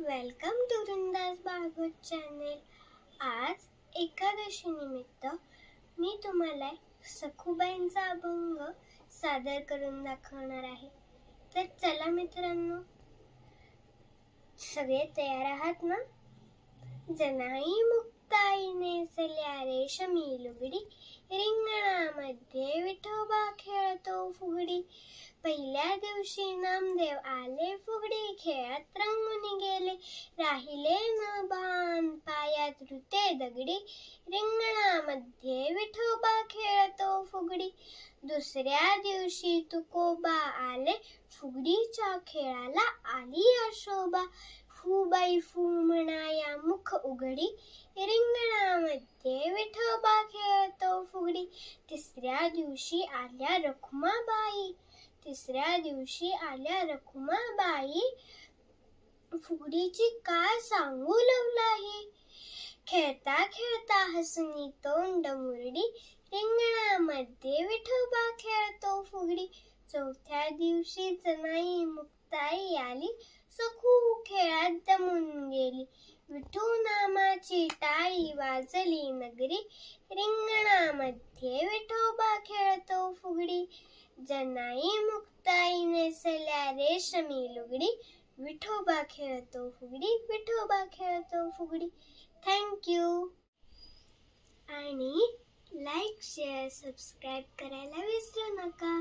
Welcome to Vrundas Bhagwat channel. आज एकादशी निमित्त मी तुम्हाला सखुबाईंचा अभंग सादर करून दाखवणार आहे। तर चला मित्रांनो, सगळे तयार आहात ना? जनाई मुक्ताई नेसल्या रेशमी लुगडी, रिंगणामध्ये विठोबा खेळतो फुगडी। पहिल्या दिवशी नामदेव आले, फुगडी खेळत रंगून गेले। राहिले न भान पायात रुते दगडी, रिंगणामध्ये विठोबा खेळतो फुगडी। दुसऱ्या दिवशी तुकोबा आले, फुगडीच्या खेळाला आली शोभा। फुबाई फू म्हणाया मुख उघडी, रिंगणामध्ये विठोबा खेळतो फुगडी। तिसऱ्या दिवशी आल्या रखुमाबाई, फुगडीची काय सांगू लवलाही। खेळता खेळता हसनी तोंड मुरडी, रिंगणामध्ये विठोबा खेळतो फुगडी। चौथ्या दिवशी जनाई मुक्ताई आली, सखू खेळात दमून गेली। विठू नामाची टाळी वाजली नगरी, रिंगणामध्ये विठोबा खेळतो फुगडी। जनाई मुक्ताई नेसल्या रेशमी लुगडी, विठोबा खेळतो फुगडी। Thank you. आणि लाईक, शेअर, सबस्क्राईब करायला विसरू नका।